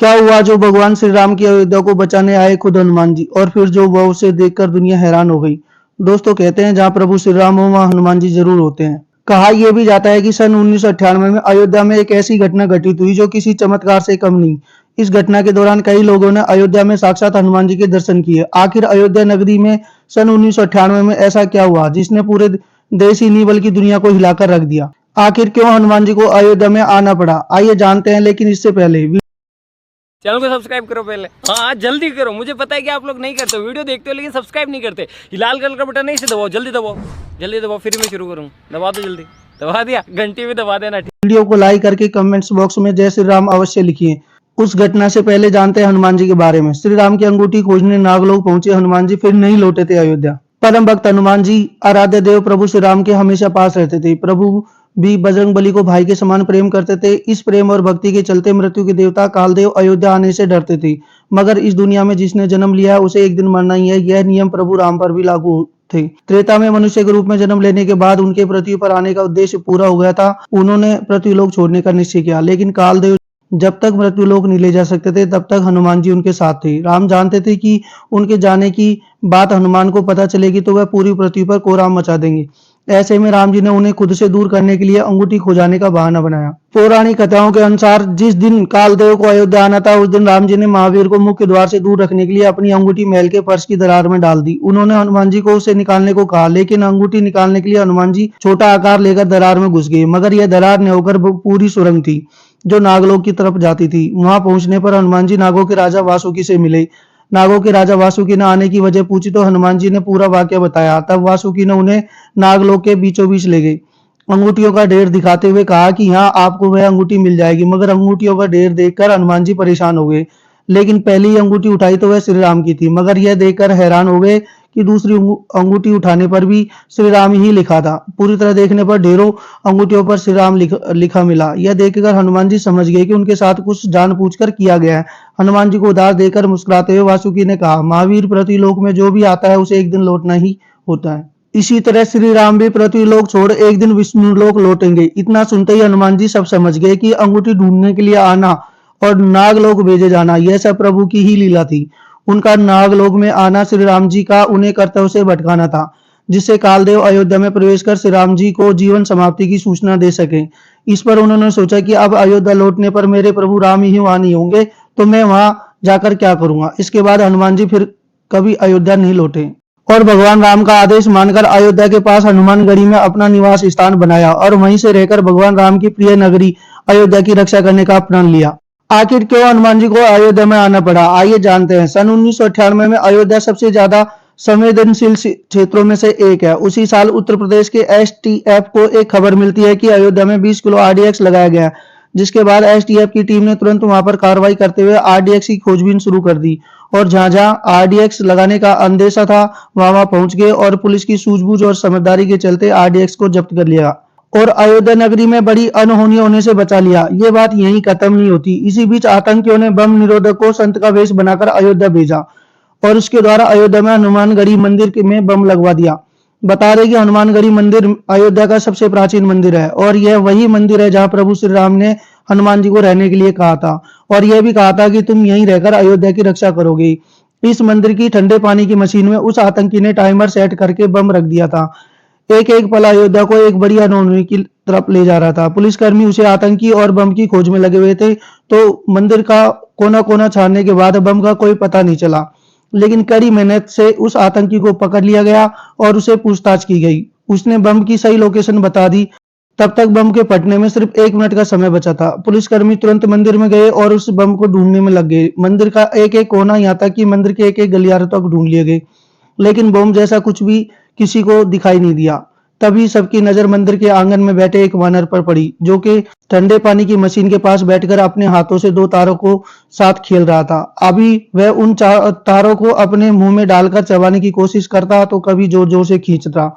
क्या हुआ जो भगवान श्री राम की अयोध्या को बचाने आए खुद हनुमान जी, और फिर जो हुआ उसे देखकर दुनिया हैरान हो गई। दोस्तों, कहते हैं जहां प्रभु श्री राम हो वहां हनुमान जी जरूर होते हैं। कहा यह भी जाता है कि सन 1998 में अयोध्या में एक ऐसी घटना घटित हुई जो किसी चमत्कार से कम नहीं। इस घटना के दौरान कई लोगों ने अयोध्या में साक्षात हनुमान जी के दर्शन किए। आखिर अयोध्या नगरी में सन 1998 में ऐसा क्या हुआ जिसने पूरे देश ही नहीं बल्कि दुनिया को हिलाकर रख दिया। आखिर क्यों हनुमान जी को अयोध्या में आना पड़ा, आइए जानते हैं। लेकिन इससे पहले चैनल को सब्सक्राइब करो पहले। हाँ जल्दी करो, मुझे पता है कि आप लोग नहीं करते हो, वीडियो देखते हो लेकिन सब्सक्राइब नहीं करते। ये लाल कलर का बटन है, इसे दबाओ, जल्दी दबाओ, जल्दी दबाओ, फिर मैं शुरू करूँ। दबा दो जल्दी, दबा दिया, घंटी भी दबा देना। वीडियो को लाइक करके कमेंट्स बॉक्स में जय श्री राम अवश्य लिखिए। उस घटना से पहले जानते हैं हनुमान जी के बारे में। श्री राम की अंगूठी खोजने नागलोक पहुंचे हनुमान जी, फिर नहीं लौटे थे अयोध्या। परम भक्त हनुमान जी आराध्य देव प्रभु श्री राम के हमेशा पास रहते थे। प्रभु भी बजरंगबली को भाई के समान प्रेम करते थे। इस प्रेम और भक्ति के चलते मृत्यु के देवता कालदेव अयोध्या आने से डरते थे। मगर इस दुनिया में जिसने जन्म लिया है उसे एक दिन मरना ही है, यह नियम प्रभु राम पर भी लागू थे। त्रेता में मनुष्य के रूप में जन्म लेने के बाद उनके पृथ्वी पर आने का उद्देश्य पूरा हो गया था। उन्होंने पृथ्वीलोक छोड़ने का निश्चय किया, लेकिन कालदेव जब तक मृत्युलोक नहीं ले जा सकते थे तब तक हनुमान जी उनके साथ थे। राम जानते थे कि उनके जाने की बात हनुमान को पता चलेगी तो वह पूरी पृथ्वी पर कोहराम मचा देंगे। ऐसे में राम जी ने उन्हें खुद से दूर करने के लिए अंगूठी खो जाने का बहाना बनाया। पौराणिक कथाओं के अनुसार जिस दिन कालदेव को अयोध्या आना था उस दिन राम जी ने महावीर को मुख्य द्वार से दूर रखने के लिए अपनी अंगूठी महल के फर्श की दरार में डाल दी। उन्होंने हनुमान जी को उसे निकालने को कहा, लेकिन अंगूठी निकालने के लिए हनुमान जी छोटा आकार लेकर दरार में घुस गए। मगर यह दरार न होकर पूरी सुरंग थी जो नागलोक की तरफ जाती थी। वहां पहुंचने पर हनुमान जी नागों के राजा वासुकी से मिले। नागों के राजा वासुकी ने आने की वजह पूछी तो हनुमान जी ने पूरा वाक्य बताया। तब वासुकी ने उन्हें नागलोक के बीचों बीच ले गए। अंगूठियों का ढेर दिखाते हुए कहा कि यहाँ आपको वह अंगूठी मिल जाएगी। मगर अंगूठियों का ढेर देखकर हनुमान जी परेशान हो गए। लेकिन पहली अंगूठी उठाई तो वह श्री राम की थी। मगर यह देखकर हैरान हो गए कि दूसरी अंगूठी उठाने पर भी श्री राम ही लिखा था। पूरी तरह देखने पर ढेरों अंगूठियों पर श्री राम लिखा मिला। यह देखकर हनुमान जी समझ गए कि उनके साथ कुछ जानबूझकर किया गया है। हनुमान जी को उदास देकर मुस्कुराते हुए वासुकी ने कहा, महावीर पृथ्वीलोक में जो भी आता है उसे एक दिन लौटना ही होता है। इसी तरह श्री राम भी पृथ्वीलोक छोड़ एक दिन विष्णुलोक लौटेंगे। इतना सुनते ही हनुमान जी सब समझ गए कि अंगूठी ढूंढने के लिए आना और नागलोक भेजे जाना यह सब प्रभु की ही लीला थी। उनका नागलोक में आना श्री राम जी का उन्हें कर्तव्य से भटकाना था, जिससे कालदेव अयोध्या में प्रवेश कर श्री राम जी को जीवन समाप्ति की सूचना दे सके। इस पर उन्होंने सोचा कि अब अयोध्या लौटने पर मेरे प्रभु राम ही वहां नहीं होंगे तो मैं वहां जाकर क्या करूंगा। इसके बाद हनुमान जी फिर कभी अयोध्या नहीं लौटे और भगवान राम का आदेश मानकर अयोध्या के पास हनुमानगढ़ी में अपना निवास स्थान बनाया और वहीं से रहकर भगवान राम की प्रिय नगरी अयोध्या की रक्षा करने का प्रण लिया। आखिर क्यों हनुमान जी को अयोध्या में आना पड़ा, आइए जानते हैं। सन 1998 में अयोध्या सबसे ज्यादा संवेदनशील क्षेत्रों में से एक है। उसी साल उत्तर प्रदेश के एसटीएफ को एक खबर मिलती है कि अयोध्या में 20 किलो आरडीएक्स लगाया गया, जिसके बाद एसटीएफ की टीम ने तुरंत वहां पर कार्रवाई करते हुए आरडीएक्स की खोजबीन शुरू कर दी और जहां जहां आरडीएक्स लगाने का अंदेशा था वहां वहां पहुंच गए और पुलिस की सूझबूझ और समझदारी के चलते आरडीएक्स को जब्त कर लिया और अयोध्या नगरी में बड़ी अनहोनी होने से बचा लिया। ये बात यहीं खत्म नहीं होती। इसी बीच आतंकियों ने बम निरोधक को संत का वेश बनाकर अयोध्या भेजा और उसके द्वारा अयोध्या में हनुमानगढ़ी मंदिर में बम लगवा दिया। बता रहे कि हनुमानगढ़ी मंदिर अयोध्या का सबसे प्राचीन मंदिर है और यह वही मंदिर है जहां प्रभु श्री राम ने हनुमान जी को रहने के लिए कहा था और यह भी कहा था कि तुम यहीं रहकर अयोध्या की रक्षा करोगे। इस मंदिर की ठंडे पानी की मशीन में उस आतंकी ने टाइमर सेट करके बम रख दिया था। एक एक पल अयोध्या को एक बड़ी अनहोनी की तरफ ले जा रहा था। पुलिसकर्मी उसे आतंकी और बम की खोज में लगे हुए थे तो मंदिर का कोना कोना छानने के बाद बम का कोई पता नहीं चला, लेकिन कड़ी मेहनत से उस आतंकी को पकड़ लिया गया और उसे पूछताछ की गई। उसने बम की सही लोकेशन बता दी। तब तक बम के फटने में सिर्फ 1 मिनट का समय बचा था। पुलिसकर्मी तुरंत मंदिर में गए और उस बम को ढूंढने में लग गए। मंदिर का एक एक कोना, यहाँ तक कि मंदिर के एक एक गलियारे तक ढूंढ लिए गए, लेकिन बम जैसा कुछ भी किसी को दिखाई नहीं दिया। तभी सबकी नजर मंदिर के आंगन में बैठे एक वानर पर पड़ी, जो कि ठंडे पानी की मशीन के पास बैठकर अपने हाथों से 2 तारों को साथ खेल रहा था। अभी वह उन तारों को अपने मुंह में डालकर चबाने की कोशिश करता तो कभी जोर जोर से खींचता,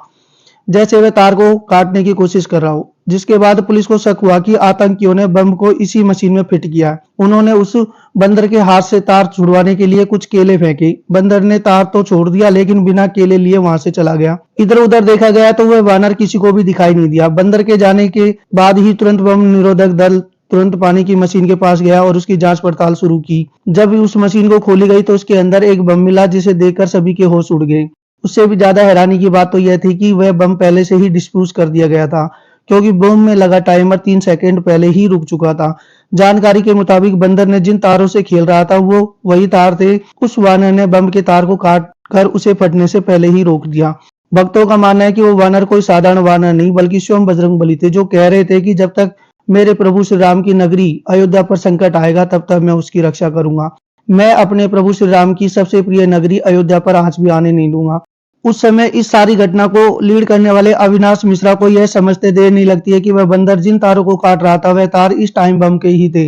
जैसे वह तार को काटने की कोशिश कर रहा हो। जिसके बाद पुलिस को शक हुआ कि आतंकियों ने बम को इसी मशीन में फिट किया। उन्होंने उस बंदर के हाथ से तार छुड़वाने के लिए कुछ केले फेंके। बंदर ने तार तो छोड़ दिया, लेकिन बिना केले लिए वहां से चला गया। इधर उधर देखा गया तो वह वानर किसी को भी दिखाई नहीं दिया। बंदर के जाने के बाद ही तुरंत बम निरोधक दल तुरंत पानी की मशीन के पास गया और उसकी जांच पड़ताल शुरू की। जब उस मशीन को खोली गई तो उसके अंदर एक बम मिला, जिसे देखकर सभी के होश उड़ गए। उससे भी ज्यादा हैरानी की बात तो यह थी कि वह बम पहले से ही डिस्फ्यूज कर दिया गया था, क्योंकि बम में लगा टाइमर 3 सेकंड पहले ही रुक चुका था। जानकारी के मुताबिक बंदर ने जिन तारों से खेल रहा था वो वही तार थे। उस वानर ने बम के तार को काट कर उसे फटने से पहले ही रोक दिया। भक्तों का मानना है कि वो वानर कोई साधारण वानर नहीं बल्कि स्वयं बजरंगबली थे, जो कह रहे थे कि जब तक मेरे प्रभु श्री राम की नगरी अयोध्या पर संकट आएगा तब तक मैं उसकी रक्षा करूंगा। मैं अपने प्रभु श्री राम की सबसे प्रिय नगरी अयोध्या पर आंच भी आने नहीं दूंगा। उस समय इस सारी घटना को लीड करने वाले अविनाश मिश्रा को यह समझते देर नहीं लगती है कि वह बंदर जिन तारों को काट रहा था वह तार इस टाइम बम के ही थे।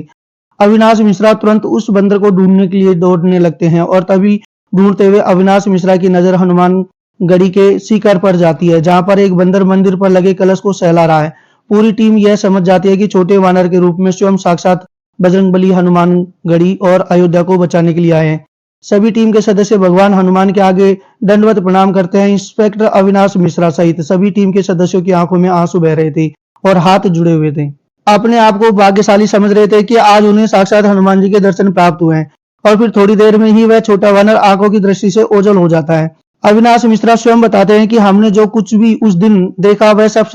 अविनाश मिश्रा तुरंत उस बंदर को ढूंढने के लिए दौड़ने लगते हैं और तभी ढूंढते हुए अविनाश मिश्रा की नजर हनुमान गढ़ी के शिखर पर जाती है, जहां पर एक बंदर मंदिर पर लगे कलश को सहला रहा है। पूरी टीम यह समझ जाती है कि छोटे वानर के रूप में स्वयं साक्षात बजरंगबली हनुमान गढ़ी और अयोध्या को बचाने के लिए आए हैं। सभी टीम के सदस्य भगवान हनुमान के आगे दंडवत प्रणाम करते हैं। इंस्पेक्टर अविनाश मिश्रा सहित सभी टीम के सदस्यों की आंखों में आंसू बह रहे थे और हाथ जुड़े हुए थे। अपने आप को भाग्यशाली समझ रहे थे कि आज उन्हें साक्षात हनुमान जी के दर्शन प्राप्त हुए हैं। और फिर थोड़ी देर में ही वह छोटा वानर आंखों की दृष्टि से ओझल हो जाता है। अविनाश मिश्रा स्वयं बताते हैं कि हमने जो कुछ भी उस दिन देखा वह सब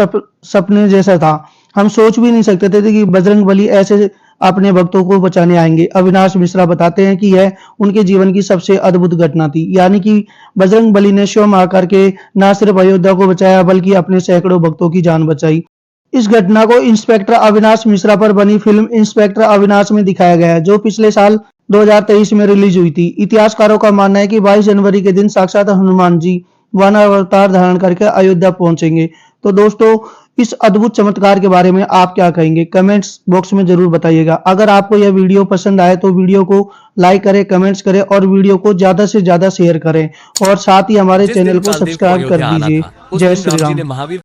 सपने जैसा था। हम सोच भी नहीं सकते थे कि बजरंगबली ऐसे अपने भक्तों को बचाने आएंगे। अविनाश मिश्रा बताते हैं कि यह उनके जीवन की सबसे अद्भुत घटना थी, यानी कि बजरंगबली ने स्वयं आकर के न सिर्फ अयोध्या को बचाया बल्कि अपने सैकड़ों भक्तों की जान बचाई। इस घटना को इंस्पेक्टर अविनाश मिश्रा पर बनी फिल्म इंस्पेक्टर अविनाश में दिखाया गया है, जो पिछले साल 2023 में रिलीज हुई थी। इतिहासकारों का मानना है कि 22 जनवरी के दिन साक्षात हनुमान जी वानर अवतार धारण करके अयोध्या पहुंचेंगे। तो दोस्तों, इस अद्भुत चमत्कार के बारे में आप क्या कहेंगे? कमेंट्स बॉक्स में जरूर बताइएगा। अगर आपको यह वीडियो पसंद आए तो वीडियो को लाइक करें, कमेंट्स करें और वीडियो को ज्यादा से ज्यादा शेयर करें और साथ ही हमारे चैनल को सब्सक्राइब कर दीजिए। जय श्री राम।